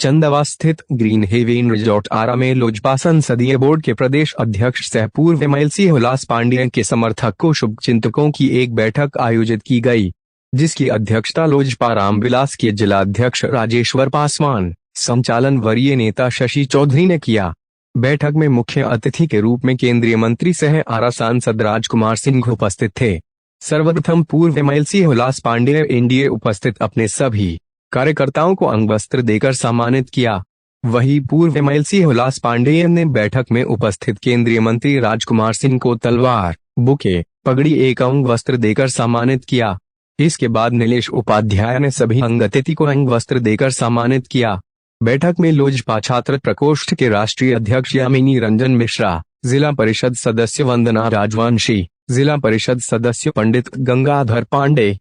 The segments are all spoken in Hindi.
चंदवा स्थित ग्रीन हेवन रिजॉर्ट आरा में लोजपा संसदीय बोर्ड के प्रदेश अध्यक्ष सह पूर्व एमएलसी हुलास पांडेय के समर्थकों शुभचिंतकों की एक बैठक आयोजित की गई, जिसकी अध्यक्षता लोजपा रामविलास के जिलाध्यक्ष राजेश्वर पासवान, संचालन वरीय नेता शशि चौधरी ने किया। बैठक में मुख्य अतिथि के रूप में केंद्रीय मंत्री सह आरा सांसद राजकुमार सिंह उपस्थित थे। सर्वप्रथम पूर्व एमएलसी हुलास पांडेय एनडीए उपस्थित अपने सभी कार्यकर्ताओं को अंग वस्त्र देकर सम्मानित किया। वहीं पूर्व एमएलसी हुलास पांडेय ने बैठक में उपस्थित केंद्रीय मंत्री राजकुमार सिंह को तलवार, बुके, पगड़ी एक अंग वस्त्र देकर सम्मानित किया। इसके बाद नीलेश उपाध्याय ने सभी अंग अतिथि को अंग वस्त्र देकर सम्मानित किया। बैठक में लोजपा छात्र प्रकोष्ठ के राष्ट्रीय अध्यक्ष यामिनी रंजन मिश्रा, जिला परिषद सदस्य वंदना राजवंशी, जिला परिषद सदस्य पंडित गंगाधर पांडे,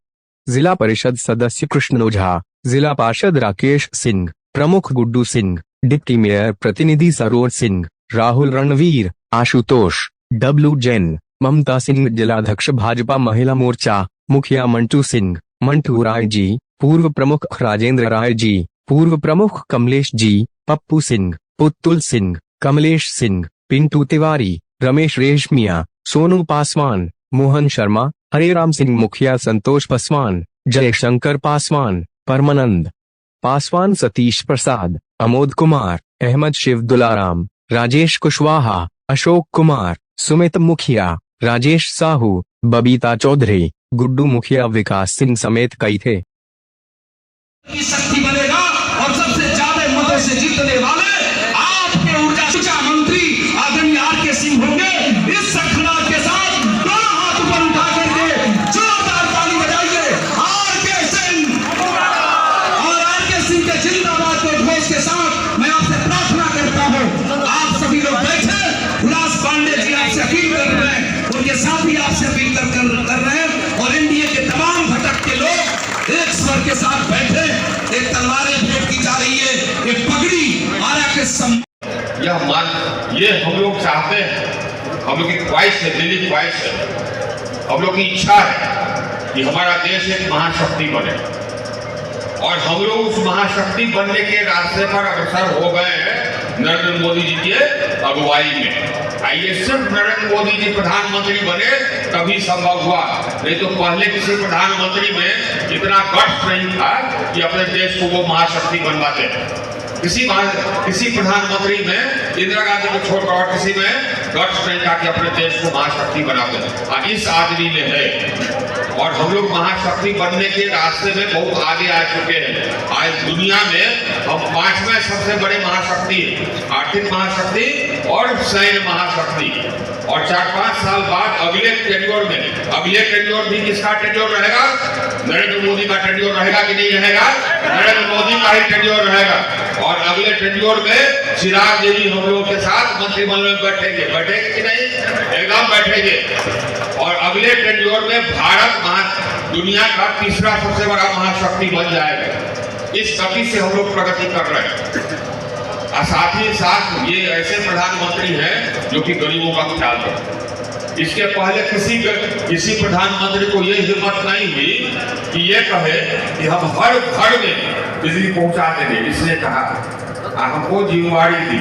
जिला परिषद सदस्य कृष्ण ओझा, जिला पार्षद राकेश सिंह, प्रमुख गुड्डू सिंह, डिप्टी मेयर प्रतिनिधि सरोज सिंह, राहुल रणवीर, आशुतोष, डब्लू जैन, ममता सिंह, जिलाध्यक्ष भाजपा महिला मोर्चा, मुखिया मंटू सिंह, मंटू राय जी, पूर्व प्रमुख राजेंद्र राय जी, पूर्व प्रमुख कमलेश जी, पप्पू सिंह, पुतुल सिंह, कमलेश सिंह, पिंटू तिवारी, रमेश रेशमिया, सोनू पासवान, मोहन शर्मा, हरेराम सिंह, मुखिया संतोष पासवान, जयशंकर पासवान, परमानंद पासवान, सतीश प्रसाद, अमोद कुमार, अहमद शिव दुलाराम, राजेश कुशवाहा, अशोक कुमार, सुमित मुखिया, राजेश साहू, बबीता चौधरी, गुड्डू मुखिया, विकास सिंह समेत कई थे। शक्ति बनेगा और सबसे ज्यादा मतों से जीतने वाले आपके ऊर्जा मंत्री आदरणीय आर.के. सिंह होंगे। इस सखनाट के साथ दोनों हाथ ऊपर उठा करके जोरदार ताली बजाइए। आर.के. सिंह और आर.के. सिंह के जिंदाबाद के घोष के साथ मैं आपसे प्रार्थना करता हूं, आप सभी लोग बैठे। हुलास पांडे जी आपसे अपील कर रहे हैं, उनके साथ ही आपसे अपील कर रहे हैं और एनडीए के तमाम घटक के लोग एक स्वर के साथ बैठे। एक तलवारें भेंट की जा रही है, एक पगड़ी आरा के ये हम लोग चाहते हैं, हम लोग की ख्वाहिश है, दिली ख्वाहिश है, हम लोग की इच्छा है कि हमारा देश एक महाशक्ति बने और हम लोग उस महाशक्ति बनने के रास्ते पर अग्रसर हो गए हैं नरेंद्र मोदी जी के अगुवाई में। आइए, सिर्फ नरेंद्र मोदी जी प्रधानमंत्री बने तभी संभव हुआ, नहीं तो पहले किसी प्रधानमंत्री में इतना गट्स नहीं था कि अपने देश को वो महाशक्ति बनवाते। किसी प्रधानमंत्री में इंदिरा गांधी को छोड़कर और किसी में गट्स नहीं था कि अपने देश को महाशक्ति बनाते। इस आदमी में है और हम लोग महाशक्ति बनने के रास्ते में बहुत आगे आ चुके हैं। आज दुनिया में हम 5वें सबसे बड़े महाशक्ति, आर्थिक महाशक्ति और सैन्य महाशक्ति, और 4-5 साल बाद अगले टेन्योर भी किसका टेन्योर रहेगा? नरेंद्र मोदी का टेन्योर रहेगा कि नहीं रहेगा? नरेंद्र मोदी का ही टेन्योर रहेगा। और अगले टेन्योर में चिराग जी हम लोगों के साथ मंत्रिमंडल में बैठेंगे कि नहीं? एकदम बैठेंगे। और अगले टेन्योर में भारत दुनिया का तीसरा सबसे बड़ा महाशक्ति बन जाएगा। इस गति से हम लोग प्रगति कर रहे हैं। और साथ ही साथ ये ऐसे प्रधानमंत्री हैं जो कि गरीबों का ख्याल रखते। इसके पहले किसी प्रधानमंत्री को ये हिम्मत नहीं हुई कि ये कहे कि हम हर घर में बिजली पहुंचा देंगे। इसने कहा, हमको जिम्मेवारी दी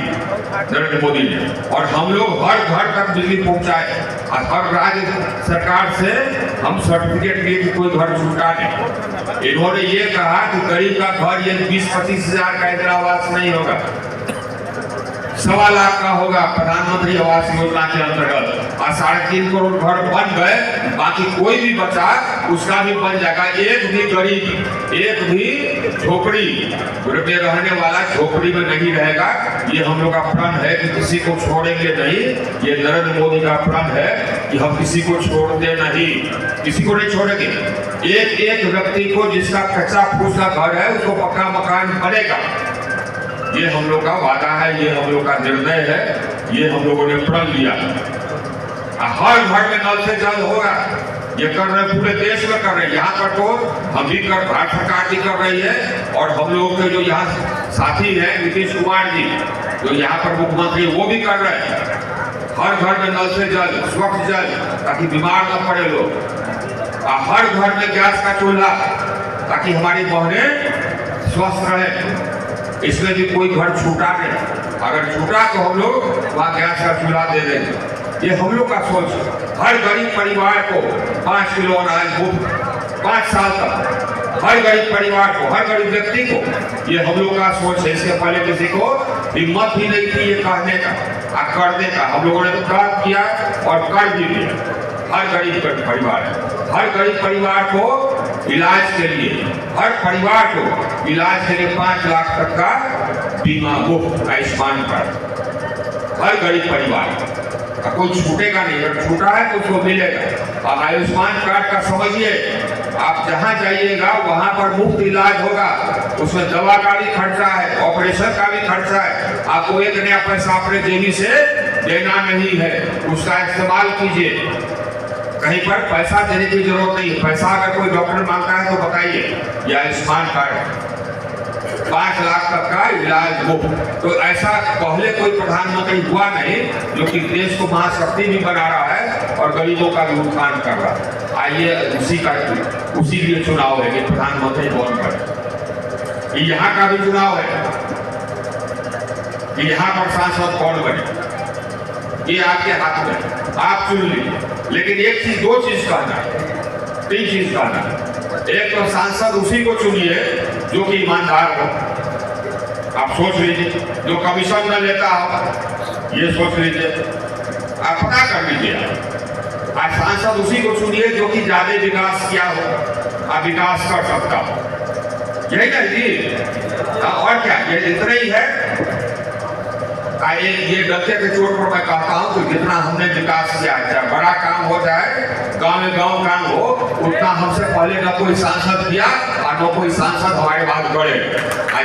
नरेंद्र मोदी ने और हम लोग हर घर तक बिजली पहुंचाए। और हर राज्य सरकार से हम सर्टिफिकेट लिए कि कोई घर छूटा नहीं। इन्होंने ये कहा कि गरीब का घर ये 20-25 हजार का इंदिरा आवास नहीं होगा, 1.25 लाख का होगा प्रधानमंत्री आवास योजना के अंतर्गत। और 3.5 करोड़ घर बन गए, बाकी कोई भी बचा उसका भी बन जाएगा। एक भी गरीब, एक भी झोपड़ी में रहने वाला झोपड़ी में नहीं रहेगा। ये हम लोग का प्रण है कि किसी को छोड़ेंगे नहीं। ये नरेंद्र मोदी का प्रण है कि हम किसी को छोड़ते नहीं, किसी को नहीं छोड़ेंगे। एक व्यक्ति को जिसका कच्चा फूसा घर है उसको पक्का मकान बनेगा। ये हम लोग का वादा है, ये हम लोग का निर्णय है, ये हम लोगों ने प्रण लिया। हर घर में नल से जल होगा। ये कर रहे पूरे देश में कर रहे हैं। यहाँ पर तो हम भी भारत सरकार भी कर रही है और हम लोगों के जो यहाँ साथी हैं नीतीश कुमार जी जो यहाँ पर मुख्यमंत्री वो भी कर रहे हैं। हर घर में नल से जल, स्वच्छ जल, ताकि बीमार न पड़े लोग। हर घर में गैस का चूल्हा ताकि हमारी बहनें स्वस्थ रहे। इसमें भी कोई घर छूटा नहीं। अगर छूटा तो हम लोग वहाँ गैस का चूल्हा दे देंगे। ये हम लोग का सोच है। हर गरीब परिवार को 5 किलो अनाज मुफ्त 5 साल तक, हर गरीब परिवार को, हर गरीब व्यक्ति को, ये हम लोग का सोच है। इसके पहले किसी को हिम्मत ही नहीं थी ये कहने का और करने का। हम लोगों ने तो काम किया और कर भी दिया। हर गरीब परिवार है, हर गरीब परिवार को इलाज के लिए, हर परिवार को इलाज के लिए 5 लाख तक का बीमा मुफ्त आयुष्मान कार्ड, हर गरीब परिवार। कोई छूटेगा नहीं, अगर छूटा है तो उसको मिलेगा। और आयुष्मान कार्ड का समझिए, आप जहाँ जाइएगा वहाँ पर मुफ्त इलाज होगा। उसमें दवा का भी खर्चा है, ऑपरेशन का भी खर्चा है। आपको 1 नया पैसा अपने जेबी से देना नहीं है, उसका इस्तेमाल कीजिए। कहीं पर पैसा देने की जरूरत नहीं। पैसा अगर कोई डॉक्टर मांगता है तो बताइए। यह आयुष्मान कार्ड 5 लाख तक का इलाज मुफ्त। तो ऐसा पहले कोई प्रधानमंत्री हुआ नहीं जो कि देश को महाशक्ति भी बना रहा है और गरीबों का भी उत्थान कर रहा है। आइए उसी लिए चुनाव है कि प्रधानमंत्री कौन बने। यहाँ का भी चुनाव है कि यहाँ पर सांसद कौन बने, ये आपके हाथ में, आप चुन लीजिए। लेकिन एक चीज, 2 चीज कहना है, 3 चीज कहना है। एक तो सांसद उसी को चुनिए जो कि ईमानदार हो। आप सोच लीजिए, जो कमीशन न लेता हो, ये सोच लीजिए, आप पता कर लीजिए। आज सांसद उसी को चुनिए जो कि ज्यादा विकास किया हो, आप विकास कर सकता हो। यही ना जी, और क्या, ये इतना ही है। ये डरते के चोट पर मैं कहता हूँ कि जितना हमने विकास किया, चाहे बड़ा काम हो जाए, गांव में गांव काम हो, उतना हमसे पहले न कोई सांसद किया और न कोई सांसद हमारे बाद करे।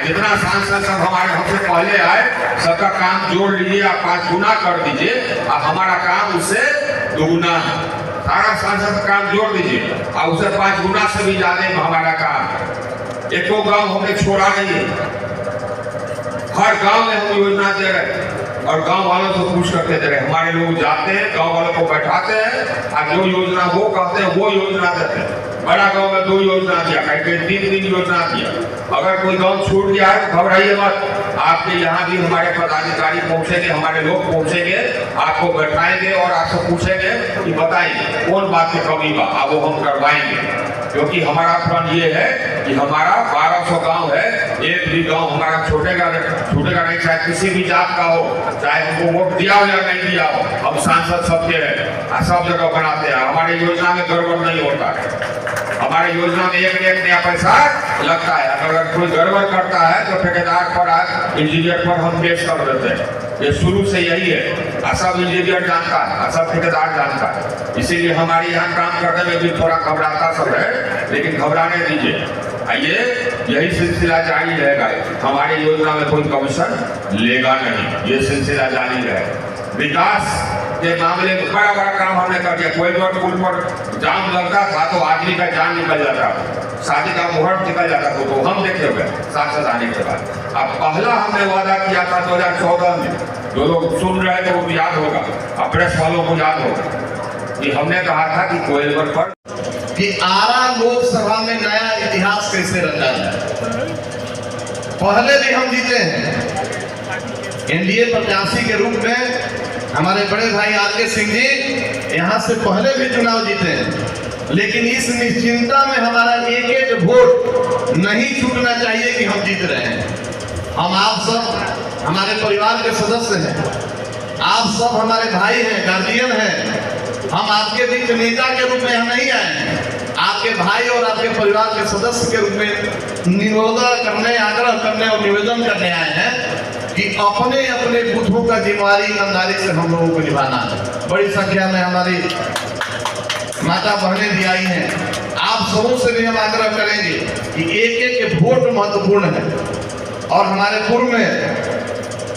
जितना सांसद सब हमारे हमसे पहले आए, सबका काम जोड़ लीजिए, आप 5 गुना कर दीजिए और हमारा काम उससे दुगुना है। सारा सांसद का काम जोड़ दीजिए और उससे 5 गुना से भी ज्यादा हमारा काम। एक गाँव हमने छोड़ा नहीं है, हर गांव में हम योजना दे रहे और गांव वालों से पूछ करके दे रहे। हमारे लोग जाते हैं, गांव वालों को बैठाते हैं और जो योजना वो कहते हैं वो योजना देते हैं। बड़ा गांव में 2 योजना दिया, कहीं 3 योजना दिया। अगर कोई गांव छूट गया है तो घबराइए मत। आपके यहाँ भी हमारे पदाधिकारी पहुंचेंगे, हमारे लोग पहुंचेंगे, आपको बैठाएंगे और आपसे पूछेंगे कि बताइए कौन बात की कमी बा, अब वो हम करवाएंगे। क्योंकि हमारा प्रण ये है कि हमारा 1200 गांव है, एक भी गांव हमारा छूटेगा नहीं, चाहे किसी भी जात का हो, चाहे हमको वोट दिया हो या नहीं दिया हो। हम सांसद सबके हैं, सब जगह बनाते हैं। हमारी योजना में गड़बड़ नहीं होता है। हमारी योजना में एक नया पैसा लगता है। अगर कोई गड़बड़ करता है तो ठेकेदार पर, इंजीनियर पर हम केस कर देते हैं। ये शुरू से यही है, सब इंजीनियर जानता है, सब ठेकेदार जानता है। इसीलिए हमारे यहाँ काम करने में भी थोड़ा घबराता सब है, लेकिन घबराने दीजिए। आइए, यही सिलसिला जारी रहेगा। हमारी योजना में कोई कमीशन लेगा नहीं, ये सिलसिला जारी रहेगा। विकास के मामले में बड़ा काम हमने कर दिया। कोई पुल पर जाम लगता था तो आदमी का जान निकल जाता, शादी का मुहूर्त निकल जाता था, तो हम देखे हुए सांसद आने के बाद। अब पहला हमने वादा किया था 2014 में, जो लोग सुन रहे थे वो याद होगा, प्रेस वालों को याद होगा कि हमने कहा था कि कोयलवर पर कि आरा लोकसभा में नया इतिहास कैसे रचा जाए। पहले भी हम जीते हैं एनडीए प्रत्याशी के रूप में। हमारे बड़े भाई आर.के. सिंह जी यहाँ से पहले भी चुनाव जीते हैं, लेकिन इस निश्चिंता में हमारा एक वोट नहीं छूटना चाहिए कि हम जीत रहे हैं। हम आप सब हमारे परिवार के सदस्य हैं, आप सब हमारे भाई हैं, गार्जियन हैं। हम आपके बीच नेता के रूप में यहाँ नहीं आए हैं, आपके भाई और आपके परिवार के सदस्य के रूप में निवेदन करने, आग्रह करने और निवेदन करने आए हैं कि अपने अपने बूथों का जिम्मेवारी ईमानदारी से हम लोगों को निभाना है। बड़ी संख्या में हमारी माता बहनें भी आई हैं। आप सबों से भी हम आग्रह करेंगे कि एक वोट महत्वपूर्ण है। और हमारे पूर्व में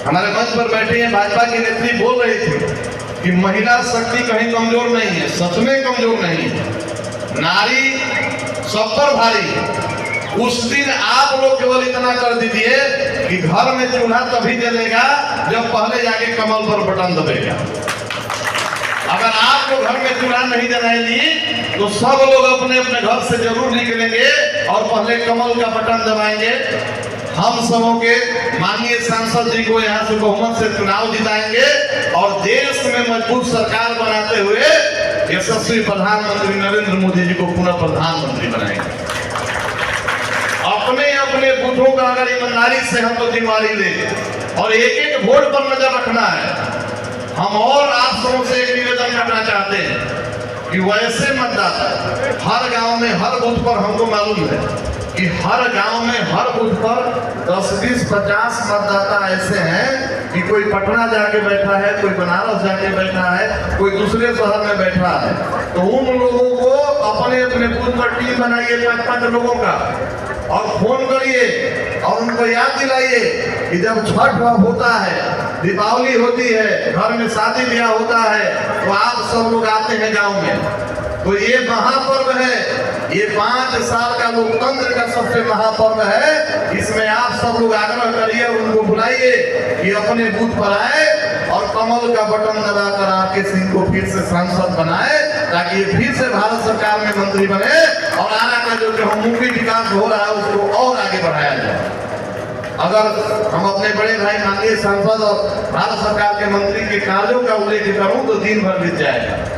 हमारे मंच पर बैठे हैं भाजपा की नेत्री बोल रही थी कि महिला शक्ति कहीं कमजोर नहीं है, सच में कमजोर नहीं है। नारी सब पर भारी है। उस दिन आप लोग केवल इतना कर दीजिए कि घर में चूल्हा तभी जलेगा जब पहले जाके कमल पर बटन दबेगा। अगर आप लोग घर में चूल्हा नहीं जलाएंगी तो सब लोग अपने अपने घर से जरूर निकलेंगे और पहले कमल का बटन दबाएंगे। हम सबों के माननीय सांसद जी को यहाँ से बहुमत से चुनाव जिताएंगे और देश में मजबूत सरकार बनाते हुए यशस्वी प्रधानमंत्री नरेंद्र मोदी जी को पुनः प्रधानमंत्री बनाएंगे। अपने अपने बूथों का अगर ईमानदारी से हम लोग जिम्मेदारी लें और एक एक वोट पर नजर रखना है। हम और आप सबों से एक निवेदन करना चाहते हैं कि वैसे मतदाता हर गांव में हर बूथ पर हमको मालूम है कि हर गांव में हर बूथ पर 10, 20, 50 मतदाता ऐसे हैं कि कोई पटना जाके बैठा है, कोई बनारस जाके बैठा है, कोई दूसरे शहर में बैठा है। तो उन लोगों को अपने अपने बूथ पर टीम बनाइए 5-5 लोगों का और फोन करिए और उनको याद दिलाइए कि जब छठ होता है, दीपावली होती है, घर में शादी ब्याह होता है, तो आप सब लोग आते हैं गांव में। तो ये महापर्व है, ये 5 साल का लोकतंत्र का सबसे महापर्व है। इसमें आप सब लोग आग्रह करिए और उनको बुलाइए कि अपने बूथ पर आए और कमल का बटन दबाकर आपके सिंह को फिर से सांसद बनाए, ताकि ये फिर से भारत सरकार में मंत्री बने और आने का जो बहुमुखी विकास हो रहा है उसको और आगे बढ़ाया जाए। अगर हम अपने बड़े भाई माननीय सांसद और भारत सरकार के मंत्री के कार्यों का उल्लेख करूं तो दिन भर बीत जाएगा।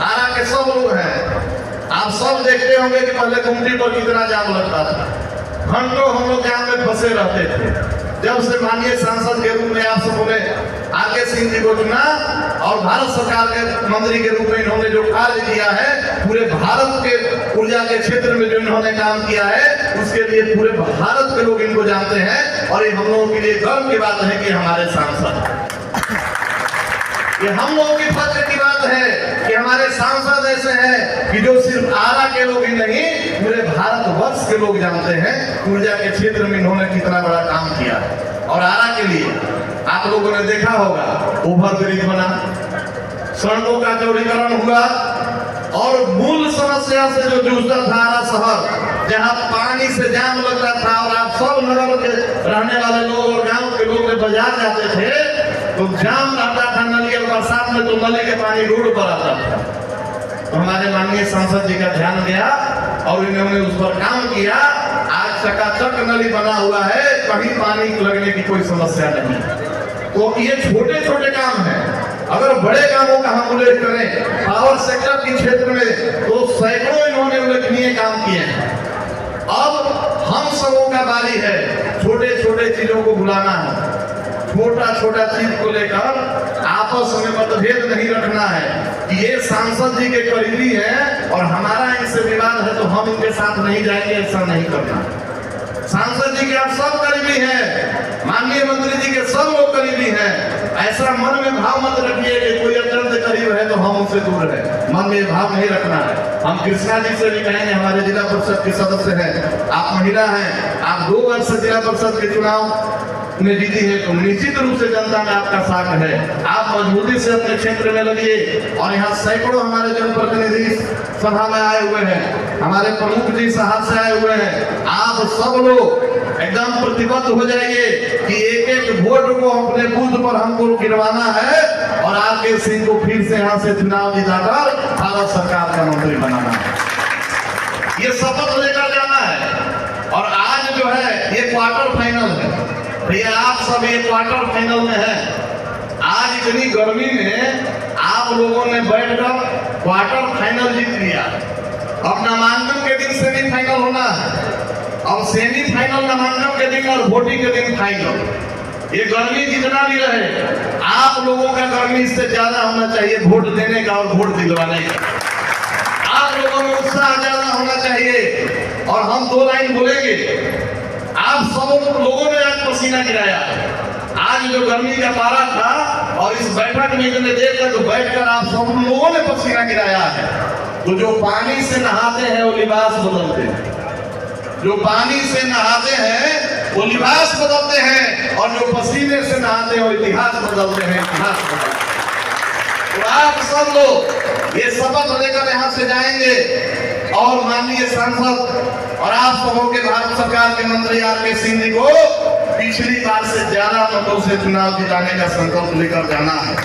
आरा के सब लोग हैं, आप सब देखते होंगे कि पहले गुमटी पर कितना जाम लगता था, घंटों हम लोग जाम में फंसे रहते थे। जब से माननीय सांसद के रूप में आप सबों ने आरके सिंह जी को चुना और भारत सरकार के मंत्री के रूप में इन्होंने जो कार्य किया है, पूरे भारत के ऊर्जा के क्षेत्र में जो इन्होंने काम किया है, उसके लिए पूरे भारत के लोग इनको जानते हैं। और ये हम लोगों के लिए गर्व की बात है कि हमारे सांसद, ये हम लोगों की फख्र की बात है कि हमारे सांसद ऐसे हैं कि जो सिर्फ आरा के लोग ही नहीं, पूरे भारतवर्ष के लोग जानते हैं ऊर्जा के क्षेत्र में इन्होंने कितना बड़ा काम किया है। और आरा के लिए आप लोगों ने देखा होगा, ओवरब्रिज बना, सड़कों का चौड़ीकरण हुआ और मूल समस्या से जो जूझता था आरा शहर, जहाँ पानी से जाम लगता था और आप सब नगर के रहने वाले लोग और गांव के लोग बाजार जाते थे तो जाम रहता था नली, और बरसात में तो नली के पानी रोड पर आता था। तो हमारे माननीय सांसद जी का ध्यान गया और इन्होंने उस पर काम किया। आज चकाचक नली बना हुआ है, कहीं पानी लगने की कोई समस्या नहीं। तो ये छोटे छोटे काम हैं। अगर बड़े कामों का हम उल्लेख करें पावर सेक्टर के क्षेत्र में तो सैकड़ों इन्होंने उल्लेखनीय काम किए हैं। अब हम सबों का बारी है छोटे छोटे चीजों को भुलाना है, छोटा छोटा चीज को लेकर आपस में मतभेद नहीं रखना है कि ये सांसद जी के करीबी हैं और हमारा इनसे विवाद है तो हम इनके साथ नहीं जाएंगे, ऐसा नहीं करना। सांसद जी के आप सब करीबी हैं, माननीय मंत्री जी के सब लोग करीबी हैं। ऐसा मन में भाव मत रखिए कि कोई अत्यंत करीब है तो हम उनसे दूर है, मन में भाव नहीं रखना है। हम कृष्णा जी से भी कहेंगे, हमारे जिला परिषद के सदस्य हैं, आप महिला हैं, आप 2 वर्ष से जिला परिषद के चुनाव में जीती है तो निश्चित रूप से जनता में आपका साथ है। आप मजबूती से अपने क्षेत्र में लगिए और यहाँ सैकड़ों हमारे जनप्रतिनिधि सभा में आए हुए हैं, हमारे प्रमुख जी साहब से आए हुए हैं। आप सब लोग एकदम प्रतिबद्ध हो जाइए कि एक एक वोट को अपने बूथ पर हमको गिरवाना है और आरके सिंह को फिर से यहाँ से चुनाव जिताकर भारत सरकार का मंत्री बनाना है। ये शपथ लेकर जाना है। और आज जो है ये क्वार्टर फाइनल है भैया, आप सब ये क्वार्टर फाइनल में है। आज इतनी गर्मी में आप लोगों ने बैठकर क्वार्टर फाइनल जीत लिया। अब नामांकन के दिन सेमीफाइनल होना है, अब सेमीफाइनल नामांकन के दिन और वोटिंग के दिन फाइनल। ये गर्मी जितना भी रहे, आप लोगों का गर्मी इससे ज्यादा होना चाहिए वोट देने का और वोट दिलवाने का। आप लोगों में उत्साह ज्यादा होना चाहिए। और हम 2 लाइन बोलेंगे। आप सब लोगों ने आज पसीना गिराया। आज जो गर्मी का पारा था और इस बैठक में इतने देर तक बैठकर आप सब लोगों ने पसीना गिराया है। तो जो पानी से नहाते हैं वो लिबास बदलते हैं, जो पानी से नहाते हैं वो लिबास बदलते हैं, और जो पसीने से नहाते हैं वो इतिहास बदलते हैं, इतिहास बदलते हैं। तो आप सब लोग ये शपथ लेकर यहाँ से जाएंगे और माननीय सांसद और आप सबों के भारत सरकार के मंत्री आरके सिंह जी को पिछली बार से ज्यादा मतों से चुनाव जिताने का संकल्प लेकर जाना है।